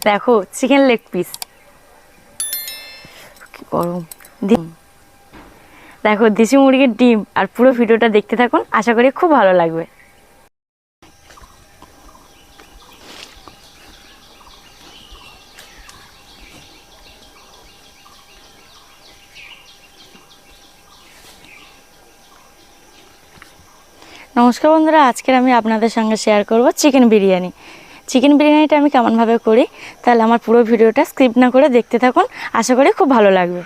দেখো chicken leg piece কি গরম। দেখো দেশি মুরগির ডিম। আর পুরো ভিডিওটা দেখতে থাকুন, আশা করি খুব ভালো লাগবে। নমস্কার বন্ধুরা, আজকের আমি আপনাদের সঙ্গে শেয়ার করব চিকেন বিরিয়ানি। চিকেন বিরিয়ানিটা আমি কেমনভাবে করি, তাহলে আমার পুরো ভিডিওটা স্কিপ না করে দেখতে থাকুন, আশা করি খুব ভালো লাগবে।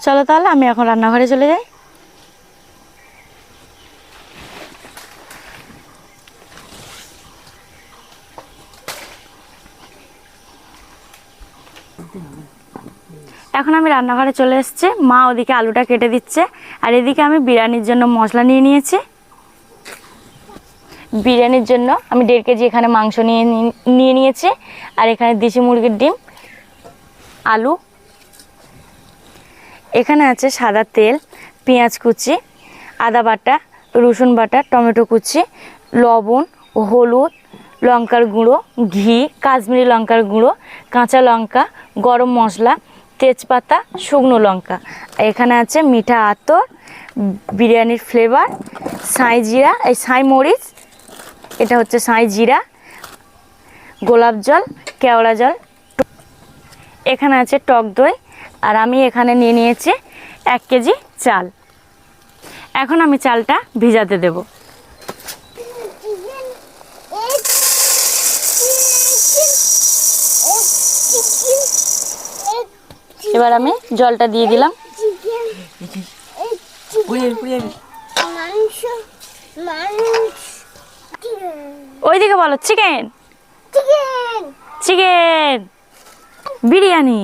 চলো তাহলে আমি এখন রান্নাঘরে চলে যাই। এখন আমি রান্নাঘরে চলে এসেছি। মা ওদিকে আলুটা কেটে দিচ্ছে, আর এদিকে আমি বিরিয়ানির জন্য মশলা নিয়ে নিয়েছি। বিরিয়ানির জন্য আমি 1.5 কেজি এখানে মাংস নিয়ে নিয়েছি, আর এখানে দেশি মুরগির ডিম, আলু, এখানে আছে সাদা তেল, পেঁয়াজ কুচি, আদা বাটা, রসুন বাটা, টমেটো কুচি, লবণ, হলুদ, লঙ্কার গুঁড়ো, ঘি, কাশ্মীরি লঙ্কার গুঁড়ো, কাঁচা লঙ্কা, গরম মশলা, তেজপাতা, শুকনো লঙ্কা। এখানে আছে মিঠা আতর, বিরিয়ানির ফ্লেভার, সাঁই জিরা, এই সাঁই মরিচ, এটা হচ্ছে সাঁই জিরা, গোলাপ জল, কেওড়া জল, এখানে আছে টক দই, আর আমি এখানে নিয়ে নিয়েছি 1 কেজি চাল। এখন আমি চালটা ভিজাতে দেব। এবার আমি জলটা দিয়ে দিলাম। ওইদিকে বলো চিকেন চিকেন বিরিয়ানি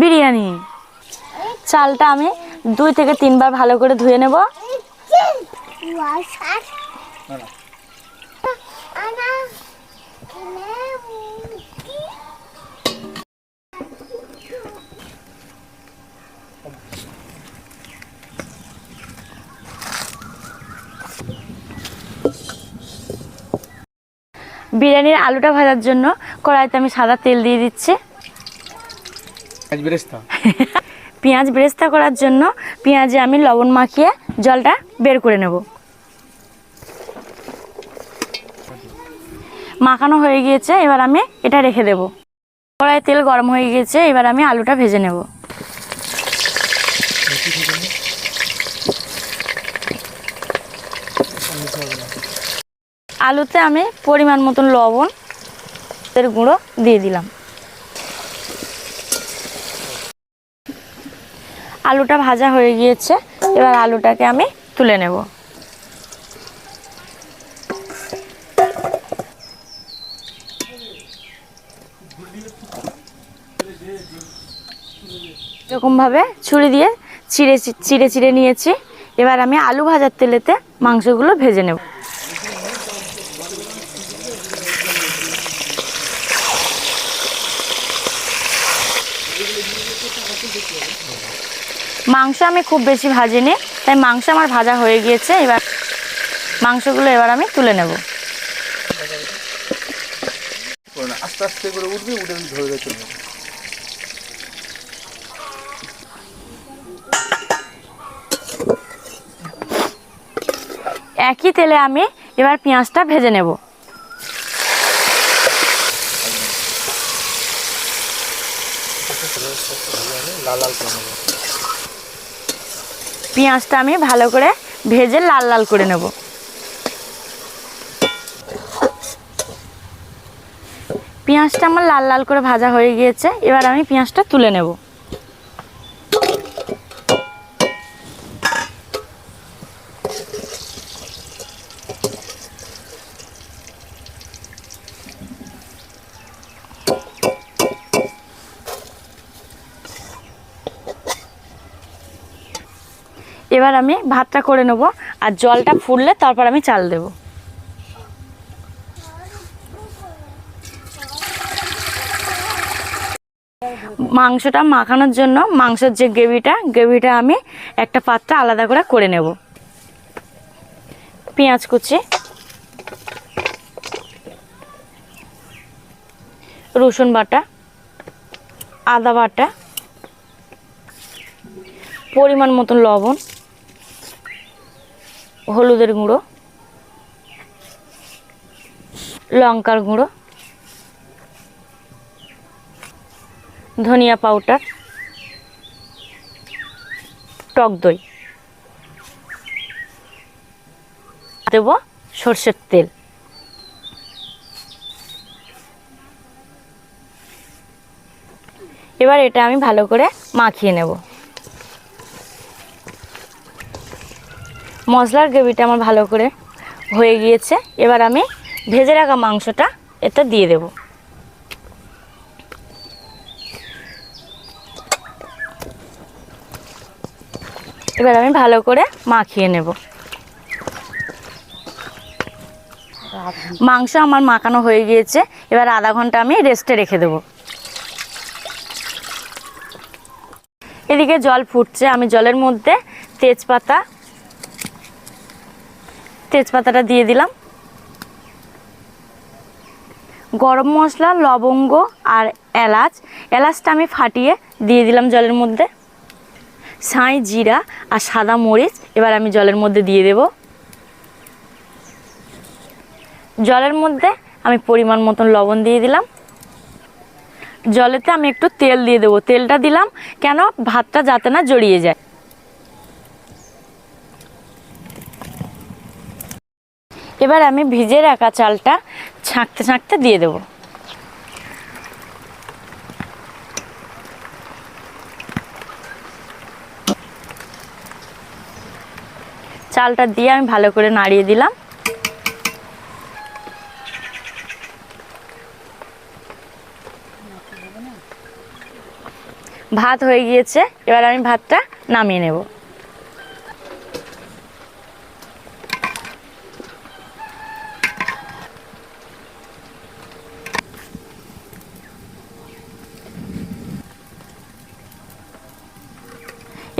বিরিয়ানি। চালটা আমি 2 থেকে 3 বার ভালো করে ধুয়ে নেব। বিরিয়ানির আলুটা ভাজার জন্য কড়াইতে আমি সাদা তেল দিয়ে দিচ্ছি। পেঁয়াজ বেরেস্তা করার জন্য পেঁয়াজে আমি লবণ মাখিয়ে জলটা বের করে নেব। মাখানো হয়ে গিয়েছে, এবার আমি এটা রেখে দেব। কড়াইয়ে তেল গরম হয়ে গিয়েছে, এবার আমি আলুটা ভেজে নেব। আলুতে আমি পরিমাণ মতন লবণ, এর গুঁড়ো দিয়ে দিলাম। আলুটা ভাজা হয়ে গিয়েছে, এবার আলুটাকে আমি তুলে নেব। এরকমভাবে ছুরি দিয়ে চিড়ে চিড়ে নিয়েছি। এবার আমি আলু ভাজার তেলেতে মাংসগুলো ভেজে নেব। মাংস আমি খুব বেশি ভাজিনি, তাই মাংস আমার ভাজা হয়ে গিয়েছে। এবার মাংসগুলো আমি তুলে নেব। আস্তে আস্তে করে উঠবে, উঠে ধরে চলবে। একই তেলে আমি এবার পেঁয়াজটা ভেজে নেব। পেঁয়াজটা আমি ভালো করে ভেজে লাল লাল করে নেব। পেঁয়াজটা আমার লাল লাল করে ভাজা হয়ে গিয়েছে, এবার আমি পেঁয়াজটা তুলে নেব। এবার আমি ভাতটা করে নেব, আর জলটা ফুটলে তারপর আমি চাল দেব। মাংসটা মাখানোর জন্য মাংসের যে গ্রেভিটা আমি একটা পাত্রে আলাদা করে নেব। পেঁয়াজ কুচি, রসুন বাটা, আদা বাটা, পরিমাণ মতন লবণ, হলুদের গুঁড়ো, লঙ্কার গুঁড়ো, ধনিয়া পাউডার, টক দই, দেব সর্ষের তেল। এবার এটা আমি ভালো করে মাখিয়ে নেব। মশলার গ্রেভিটা আমার ভালো করে হয়ে গিয়েছে। এবার আমি ভেজে রাখা মাংসটা এতে দিয়ে দেব। এবার আমি ভালো করে মাখিয়ে নেব। মাংস আমার মাখানো হয়ে গিয়েছে। এবার আধা ঘন্টা আমি রেস্টে রেখে দেব। এদিকে জল ফুটছে, আমি জলের মধ্যে তেজপাতাটা দিয়ে দিলাম, গরম মশলা, লবঙ্গ আর এলাচটা আমি ফাটিয়ে দিয়ে দিলাম জলের মধ্যে, ছাই, জিরা আর সাদা মরিচ এবার আমি জলের মধ্যে দিয়ে দেব। জলের মধ্যে আমি পরিমাণ মতন লবণ দিয়ে দিলাম। জলেতে আমি একটু তেল দিয়ে দেবো। তেলটা দিলাম কেন, ভাতটা যাতে না জড়িয়ে যায়। এবার আমি ভিজে রাখা চালটা ছাঁকতে ছাঁকতে দিয়ে দেব। চালটা দিয়ে আমি ভালো করে নাড়িয়ে দিলাম। ভাত হয়ে গিয়েছে। এবার আমি ভাতটা নামিয়ে নেব।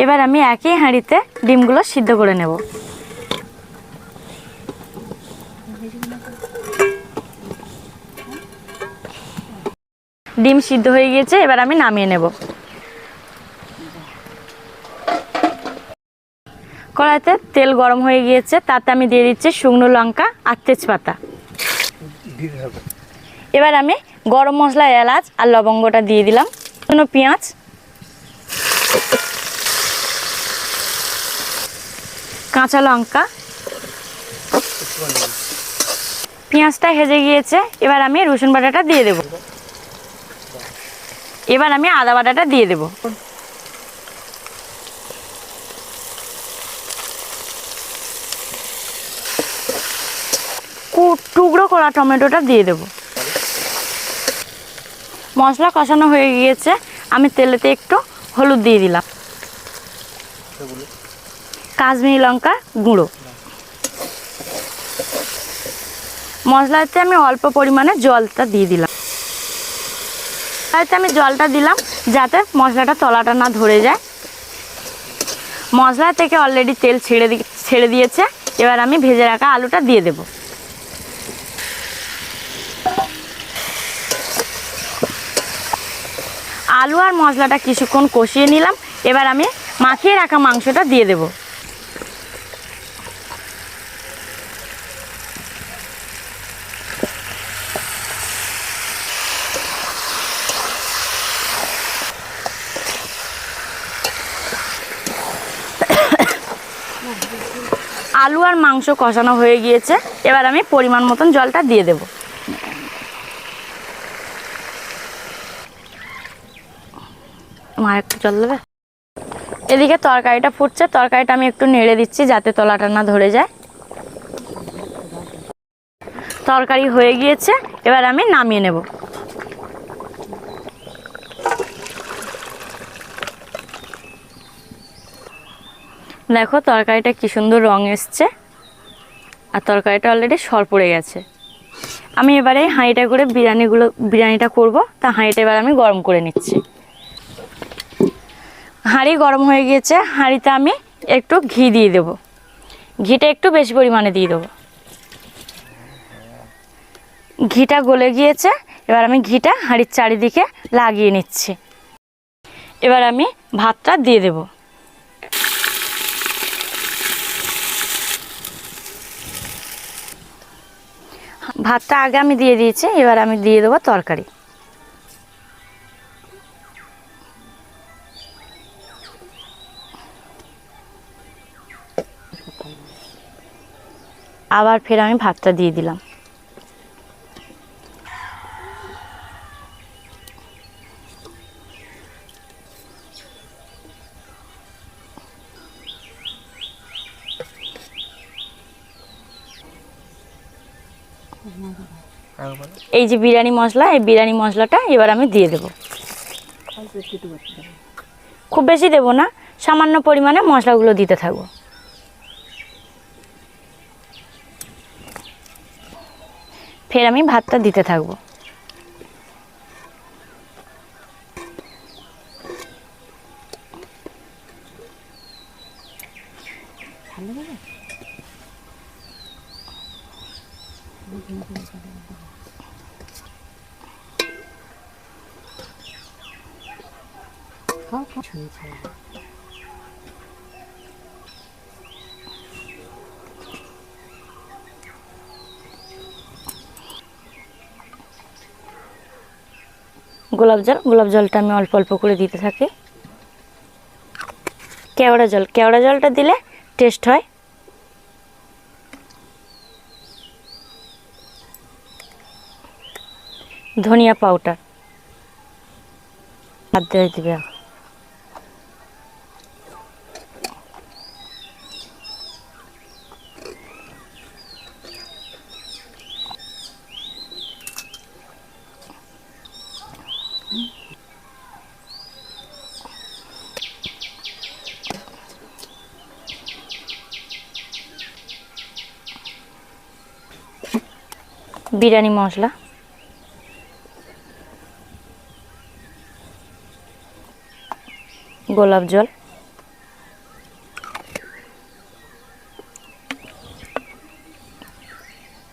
এবার আমি একই হাঁড়িতে ডিমগুলো সিদ্ধ করে নেব। ডিম সিদ্ধ হয়ে গিয়েছে, এবার আমি নামিয়ে নেব। কড়াইতে তেল গরম হয়ে গিয়েছে, তাতে আমি দিয়ে দিচ্ছি শুকনো লঙ্কা আর তেজপাতা। এবার আমি গরম মশলা, এলাচ আর লবঙ্গটা দিয়ে দিলাম। পেঁয়াজ, কাঁচা লঙ্কা, পেঁয়াজটা হেজে গিয়েছে। এবার আমি রসুন বাটাটা দিয়ে দেব। এবার আমি আদা বাটাটা দিয়ে দেব। টুকরো করা টমেটোটা দিয়ে দেব। মশলা কষানো হয়ে গিয়েছে, আমি তেলেতে একটু হলুদ দিয়ে দিলাম, কাশ্মীরি লঙ্কা গুঁড়ো। মশলাতে আমি অল্প পরিমাণে জলটা দিয়ে দিলাম। তাইতে আমি জলটা দিলাম যাতে মশলাটা তলাটা না ধরে যায়। মশলা থেকে অলরেডি তেল ছেড়ে দিয়েছে। এবার আমি ভেজে রাখা আলুটা দিয়ে দেব। আলু আর মশলাটা কিছুক্ষণ কষিয়ে নিলাম। এবার আমি মাখিয়ে রাখা মাংসটা দিয়ে দেব। আলু আর মাংস কষানো হয়ে গিয়েছে। এবার আমি পরিমাণ মতন জলটা দিয়ে দেব। আমার একটু জল দেবে। এদিকে তরকারিটা ফুটছে, তরকারিটা আমি একটু নেড়ে দিচ্ছি যাতে তলাটা না ধরে যায়। তরকারি হয়ে গিয়েছে, এবার আমি নামিয়ে নেব। দেখো তরকারিটা কি সুন্দর রং এসছে, আর তরকারিটা অলরেডি সর পড়ে গেছে। আমি এবারে হাঁড়িটা করে বিরিয়ানিটা করব, তা হাঁড়িটা এবার আমি গরম করে নিচ্ছি। হাঁড়ি গরম হয়ে গিয়েছে, হাঁড়িতে আমি একটু ঘি দিয়ে দেব। ঘিটা একটু বেশি পরিমাণে দিয়ে দেবো। ঘিটা গলে গিয়েছে, এবার আমি ঘিটা হাঁড়ির চারিদিকে লাগিয়ে নিচ্ছি। এবার আমি ভাতটা দিয়ে দেব। ভাতটা আগে আমি দিয়ে দিয়েছি, এবার আমি দিয়ে দেবো তরকারি। আবার ফের আমি ভাতটা দিয়ে দিলাম। এই যে বিরিয়ানি মশলা, এই বিরিয়ানি মশলাটা এবার আমি দিয়ে দেব। খুব বেশি দেব না, সামান্য পরিমাণে মশলাগুলো দিতে থাকবো। ফের আমি ভাতটা দিতে থাকবো। গোলাপ জলটা আমি অল্প অল্প করে দিতে থাকি। কেওড়া জলটা দিলে টেস্ট হয়। ধনিয়া পাউডার হাত দিয়ে দিবে। বিরিয়ানি মশলা, গোলাপ জল,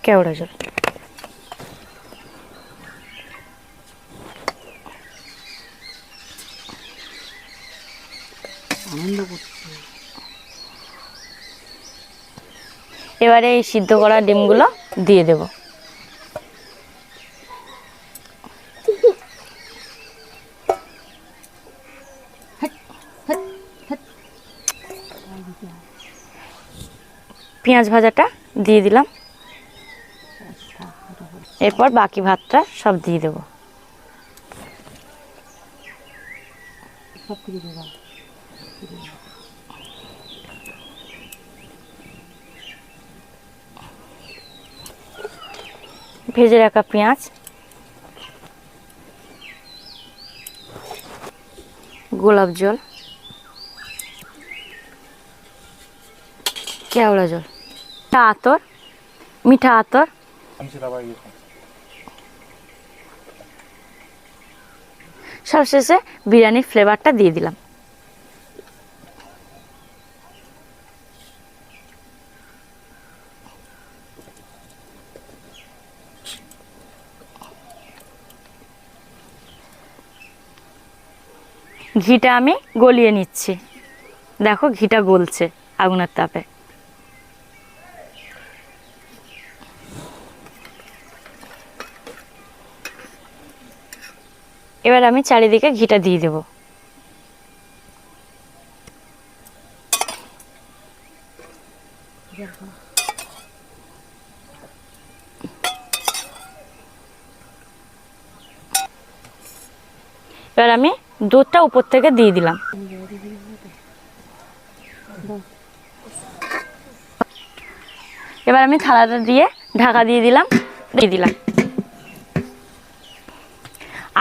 কেওড়া জল। এবারে এই সিদ্ধ করা ডিমগুলো দিয়ে দেব। পেঁয়াজ ভাজাটা দিয়ে দিলাম। এরপর বাকি ভাতটা সব দিয়ে দেব। ভেজে রাখা পেঁয়াজ, গোলাপ জল, কেওড়া জল, মিঠা আতর, সবশেষে বিরিয়ানির ফ্লেভারটা দিয়ে দিলাম। ঘিটা আমি গলিয়ে নিচ্ছি। দেখো ঘিটা গলছে আগুনের তাপে। এবার আমি চারিদিকে ঘিটা দিয়ে দেব। এবার আমি দুধটা উপর থেকে দিয়ে দিলাম। এবার আমি থালাটা দিয়ে ঢাকা দিয়ে দিলাম।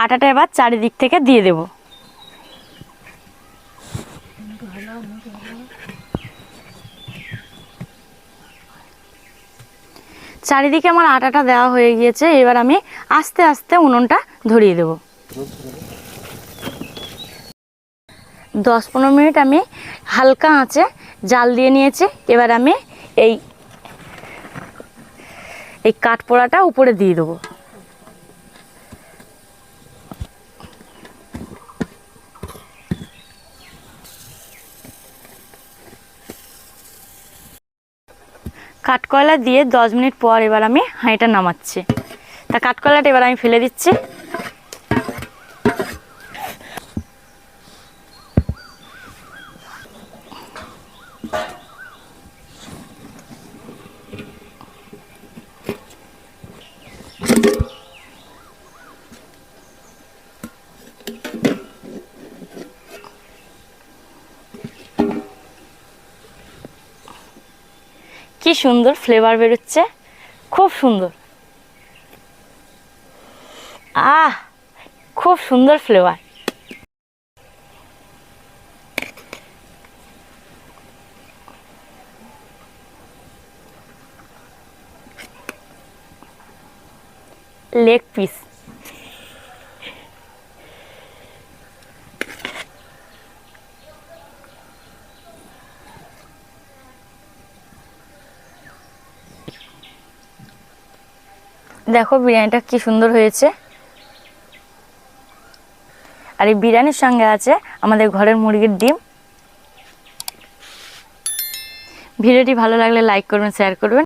আটাটা এবার চারিদিক থেকে দিয়ে দেব। চারিদিকে আমার আটাটা দেওয়া হয়ে গিয়েছে। এবার আমি আস্তে আস্তে উনুনটা ধরিয়ে দেব। 10-15 মিনিট আমি হালকা আঁচে জাল দিয়ে নিয়েছি। এবার আমি এই কাঠপোড়াটা উপরে দিয়ে দেবো। কাঠকয়লা দিয়ে 10 মিনিট পর এবার আমি হাঁড়িটা নামাচ্ছি। তা কাঠকয়লাটা এবার আমি ফেলে দিচ্ছি। কি সুন্দর ফ্লেভার বেরোচ্ছে, খুব সুন্দর। খুব সুন্দর ফ্লেভার। Leg piece. দেখো বিরিয়ানিটা কি সুন্দর হয়েছে। আর এই বিরিয়ানির সঙ্গে আছে আমাদের ঘরের মুরগির ডিম। ভিডিওটি ভালো লাগলে লাইক করবেন, শেয়ার করবেন।